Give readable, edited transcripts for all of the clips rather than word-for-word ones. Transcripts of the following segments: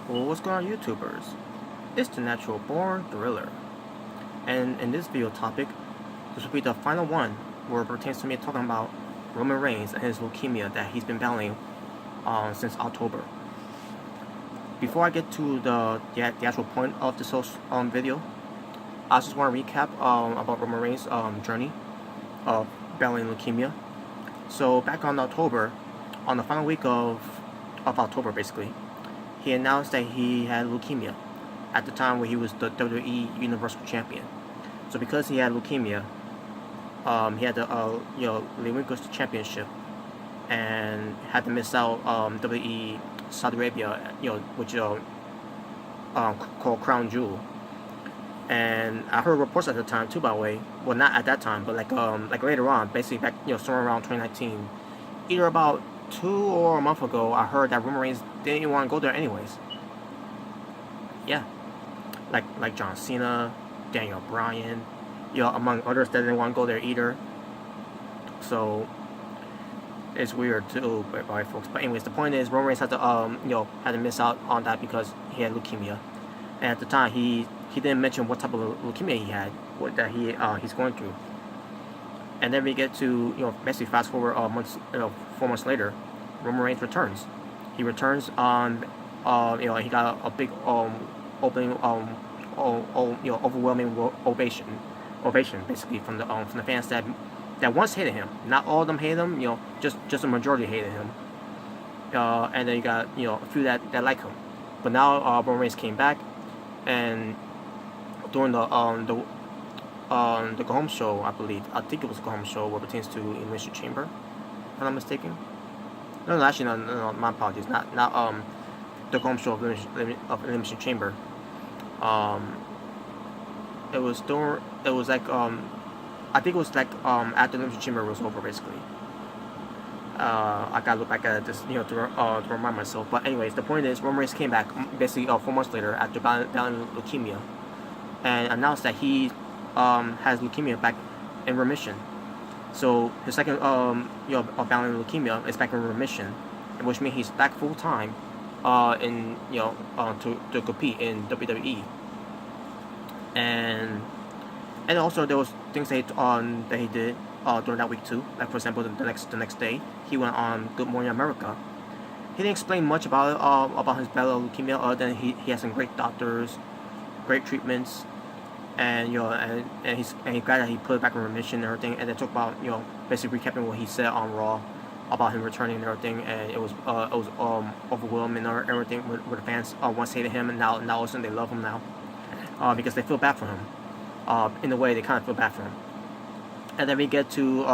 Well, what's going on, YouTubers? It's the Natural Born Thriller, and in this video topic, this will be the final one where it pertains to me talking about Roman Reigns and his leukemia that he's been battling since October. Before I get to the actual point of this whole video, I just want to recap about Roman Reigns' journey of battling leukemia. So back on October, on the final week of October, basically, he announced that he had leukemia at the time when he was the WWE Universal Champion. So because he had leukemia, he had to relinquish the championship and had to miss out WWE Saudi Arabia, which called Crown Jewel. And I heard reports at the time too, by the way. Well, not at that time, but like later on, basically back somewhere around 2019, either about 2 or a month ago, I heard that Roman Reigns didn't even want to go there anyways. Yeah, like John Cena, Daniel Bryan, among others that didn't want to go there either. So it's weird too, by folks. But anyways, the point is Roman Reigns had to had to miss out on that because he had leukemia, and at the time he didn't mention what type of leukemia he had, what that he's going through. And then we get to basically fast forward months 4 months later, Roman Reigns returns. He returns on he got a big opening overwhelming ovation basically from the fans that once hated him. Not all of them hated him, just a majority hated him. And then you got a few that like him. But now Roman Reigns came back, and during the go home show, I think it was a go home show where it pertains to Elimination Chamber, if I'm not mistaken. No, actually, no, my apologies. Not the go home show of Elimination Chamber. It was like I think it was like after the Elimination Chamber was over, basically. I gotta look back at it just to remind myself. But anyways, the point is Roman Reigns came back basically 4 months later after battling leukemia, and announced that he has leukemia back in remission. So his second battling leukemia is back in remission, which means he's back full time in to compete in WWE. And also there was things that he did during that week too. Like for example, the next day he went on Good Morning America. He didn't explain much about his battle of leukemia other than he has some great doctors, great treatments, and he's glad that he put it back in remission and everything. And then talked about basically recapping what he said on Raw about him returning and everything. And it was overwhelming and everything with the fans once hated him, and now all of a sudden they love him now because they feel bad for him. In a way, they kind of feel bad for him. And then we get to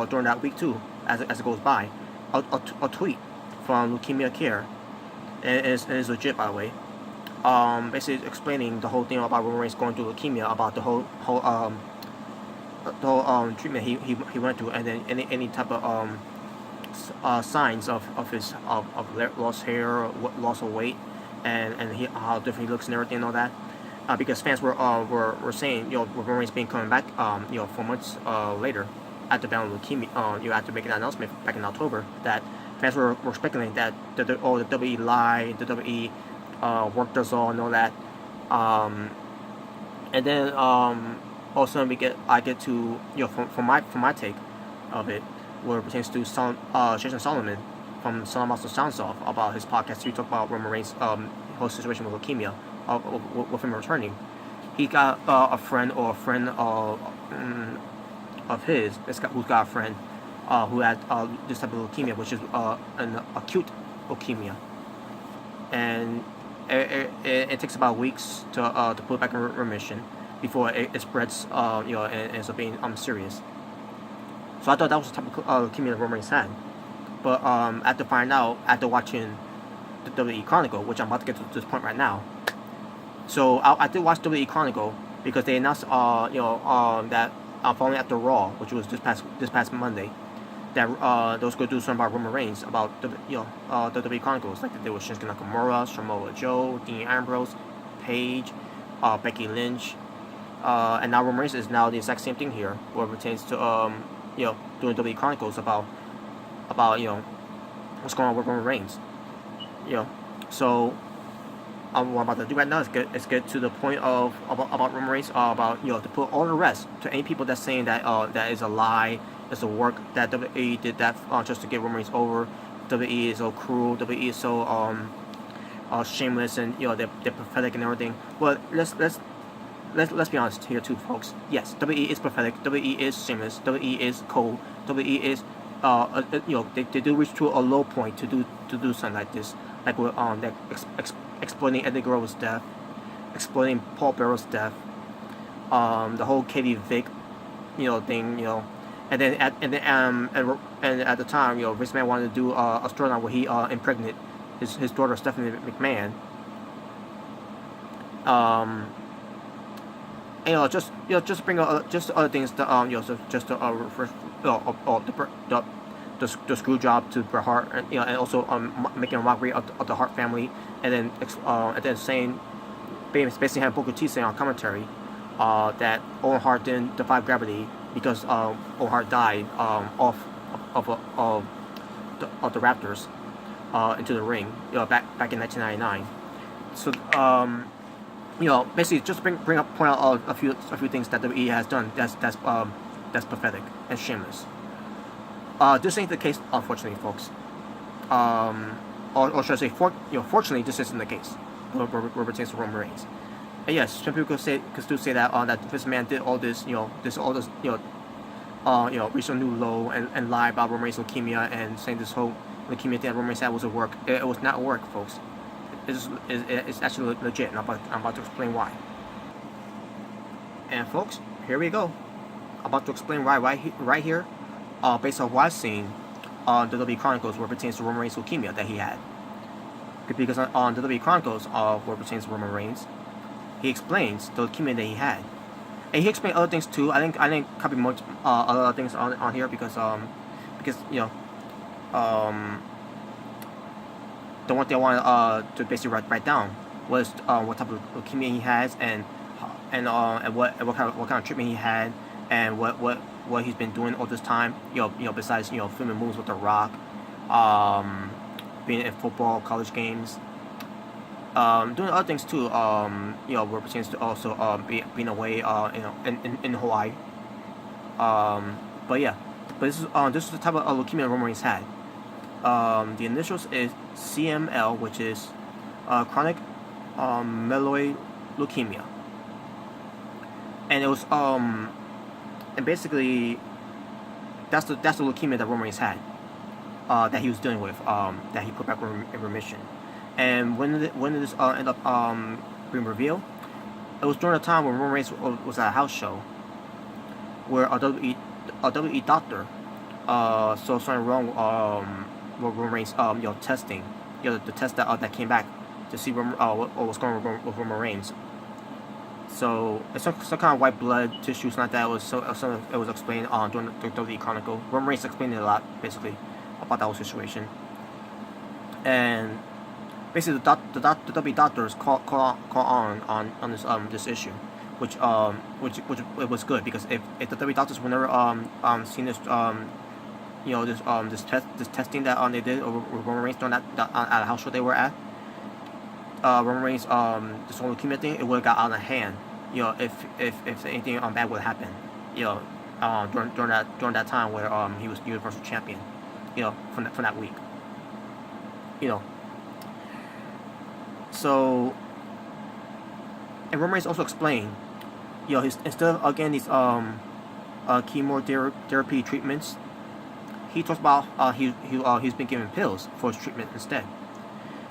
during that week too, as it goes by, a tweet from Leukemia Care, and it's legit, by the way. Basically explaining the whole thing about Roman Reigns going through leukemia, about the whole treatment he went through, and then any type of signs of his lost hair, loss of weight, and how different he looks and everything and all that. Because fans were saying, with Roman Reigns being coming back, 4 months later, after battling leukemia, after making that announcement back in October, that fans were speculating that the WWE lied, the WWE worked us all and all that. And then all of a sudden I get to from my take of it, where it pertains to Jason Solomon from Solomon Sounds Off about his podcast. He talked about Roman Reigns' whole situation with leukemia. With him returning, he got a friend of his. Who's got a friend who had this type of leukemia, which is an acute leukemia, and it takes about weeks to put it back in remission before it spreads, and ends up being serious. So I thought that was the type of leukemia that Roman Reigns had, but after watching the WWE Chronicle, which I'm about to get to this point right now. So I did watch WWE Chronicle because they announced that following after Raw, which was this past Monday, that they was going to do something about Roman Reigns, about the WWE Chronicles, like they did with Shinsuke Nakamura, Samoa Joe, Dean Ambrose, Paige, Becky Lynch, and now Roman Reigns is now the exact same thing here, where it pertains to doing WWE Chronicles about what's going on with Roman Reigns. So what I'm about to do right now is get to the point of about Roman Reigns, about to put all the rest to any people that's saying that that is a lie, it's a work, that WWE did that just to get Roman Reigns over. WWE is so cruel. WWE is so shameless, and they're pathetic and everything. Well, let's be honest here too, folks. Yes, WWE is pathetic. WWE is shameless. WWE is cold. WWE is they do reach to a low point to do something like this, like with that exploiting Eddie Guerrero's death, exploiting Paul Bearer's death, the whole Katie Vick thing, and then at the time, Vince McMahon wanted to do a storyline where he impregnated his daughter Stephanie McMahon. And just bring just other things that so just to refer the screw job to Bret Hart, and also making a mockery of the Hart family, and then saying, basically having Booker T saying on commentary that Owen Hart didn't defy gravity because Owen Hart died off of the Raptors into the ring, back in 1999. So basically just point out a few things that WWE has done that's pathetic and shameless. This ain't the case, unfortunately, folks. Or should I say, fortunately, this isn't the case. Where pertains to Roman Reigns. And yes, some people could still say that that Vince McMahon did all this, reached a new low and lie about Roman Reigns' leukemia, and saying this whole leukemia thing that Roman Reigns had was a work. It was not a work, folks. It's actually legit, and I'm about to explain why. And folks, here we go. I'm about to explain why right here, based on what I've seen on the WWE Chronicles where it pertains to Roman Reigns' leukemia that he had. Because on the WWE Chronicles where it pertains to Roman Reigns, he explains the leukemia that he had, and he explained other things too. I didn't copy much other things on here because the one thing I wanted to basically write down was what type of leukemia he has, and what kind of treatment he had, and what he's been doing all this time. Besides filming movies with The Rock, being in football, college games, doing other things too. Where it pertains to also being away, in Hawaii. But this is the type of leukemia Roman Reigns had. The initials is CML, which is chronic myeloid leukemia, and it was and basically that's the leukemia that Roman Reigns had, that he was dealing with, that he put back in remission. And when did this end up being revealed? It was during a time when Roman Reigns was at a house show where a WWE doctor saw something wrong with Roman Reigns testing, the test that came back to see what was going on with Roman Reigns. So it's some kind of white blood tissue, something like that. It was explained during the WWE Chronicle. Roman Reigns explained it a lot, basically, about that whole situation. And basically, the WWE doctors call on this issue, which it was good, because if the WWE doctors were never seen this this testing that they did over Roman Reigns during that at a house show they were at, Roman Reigns this whole leukemia thing, it would have got out of hand. If anything bad would happen, during that time where he was Universal Champion, from that week, So, and Roman Reigns also explained, instead of getting these chemotherapy treatments, he talks about he's been given pills for his treatment instead,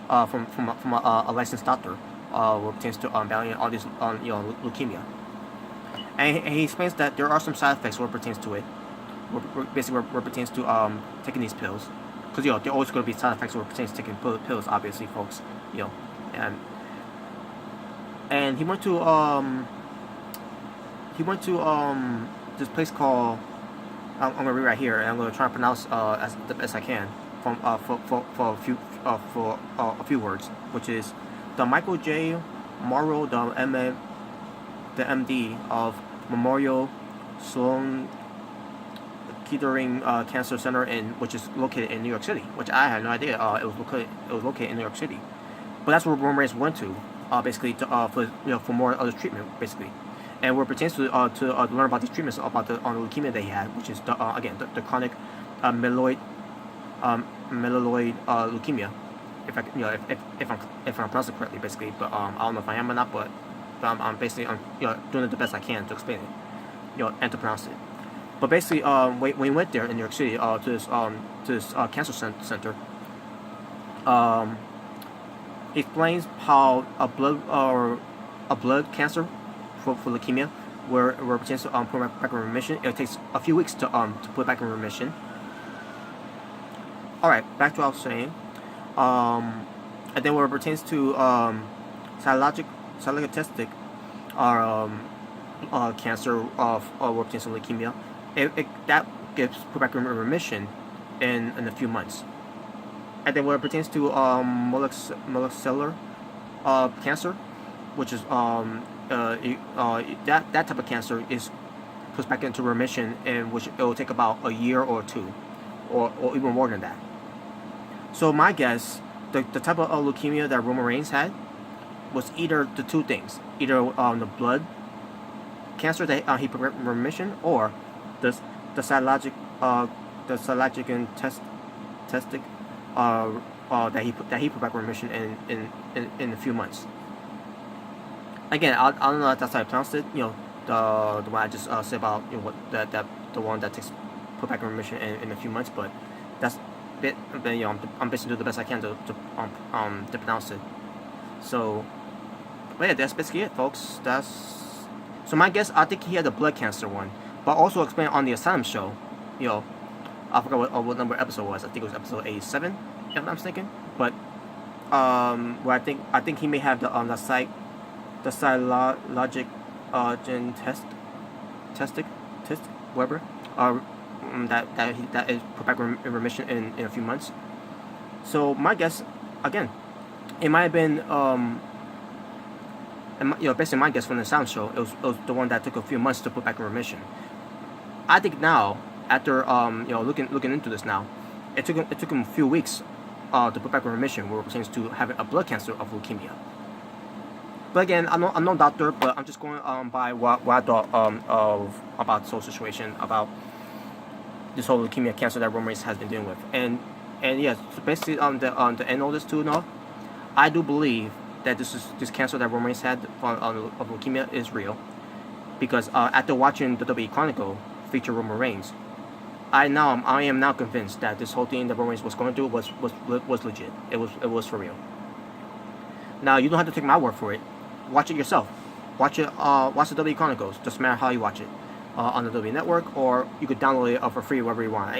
from a licensed doctor, who pertains to battling all this leukemia, and he explains that there are some side effects where it pertains to it, where it pertains to taking these pills, because there are always going to be side effects where it pertains to taking pills, obviously, folks, and he went to this place called, I'm gonna read right here, and I'm gonna try to pronounce as the best I can from for a few words, which is the Michael J. Morrow, the MD of Memorial Sloan Kettering Cancer Center, which is located in New York City, which I had no idea it was located in New York City. But that's where Roman Reigns went to basically for more other treatment basically. And what pertains to learn about these treatments about the leukemia that he had, which is again the chronic myeloid leukemia, if I'm pronouncing it correctly basically, but I don't know if I am or not, but I'm basically doing it the best I can to explain it, and to pronounce it. But basically, when we went there in New York City to this cancer center, explains how a blood cancer for leukemia, where it pertains to put back in remission. It takes a few weeks to put back in remission. All right, back to what I was saying. And then where it pertains to cytolytic cancer of where it pertains to leukemia, that gets put back in remission in a few months. And then when it pertains to molecular cancer, which is that type of cancer is put back into remission, in which it will take about a year or two, or even more than that. So my guess, the type of leukemia that Roman Reigns had was either the two things, either the blood cancer that he put in remission, or the cytologic and testic that he put back in remission in a few months. Again, I don't know if that's how I pronounced it. The one I just said about the one that takes put back in remission in a few months, but that's bit. I'm basically doing the best I can to pronounce it. So, but yeah, that's basically it, folks. So my guess, I think he had the blood cancer one, but also explained on the Asylum show. I forgot what number episode was. I think it was episode 87, if I'm mistaken. But where I think he may have the cytologic testic whatever that is put back in remission in a few months. So my guess, again, it might have been basically my guess from the Sound Show, it was the one that took a few months to put back in remission. I think now, after looking into this now, it took him a few weeks to put back in remission, where it pertains to having a blood cancer of leukemia. But again, I'm no doctor, but I'm just going by what I thought about this whole situation, about this whole leukemia cancer that Roman Reigns has been dealing with. And yes, so basically to end all this too, I do believe that this cancer that Roman Reigns had of leukemia is real, because after watching the WWE Chronicles feature Roman Reigns, I am now convinced that this whole thing that Roman Reigns was going through was legit. It was for real. Now you don't have to take my word for it. Watch it yourself. Watch the WWE Chronicles. Doesn't matter how you watch it, on the WWE Network, or you could download it for free wherever you want.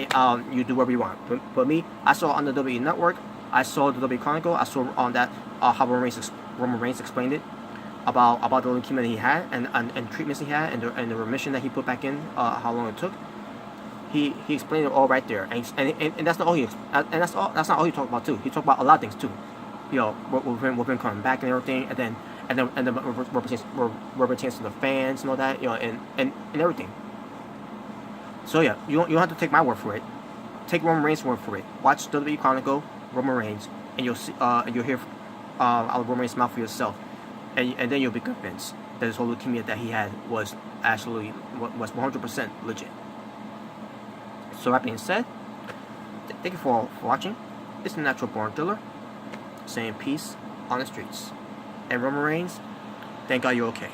You do whatever you want. But me, I saw on the WWE Network. I saw the WWE Chronicle. I saw on that how Roman Reigns explained it about the leukemia that he had and treatments he had and the remission that he put back in. How long it took. He explained it all right there, and that's not all that's not all he talked about too. He talked about a lot of things too. With him coming back and everything, and then what pertains to the fans and all that, and everything. So yeah, you don't have to take my word for it. Take Roman Reigns' word for it. Watch WWE Chronicle, Roman Reigns, and you'll see, you'll hear out of Roman Reigns' mouth for yourself, and then you'll be convinced that this whole leukemia that he had was 100% legit. So that being said, thank you for watching. It's the Natural Born Thriller, saying peace on the streets. And Roman Reigns, thank God you're okay.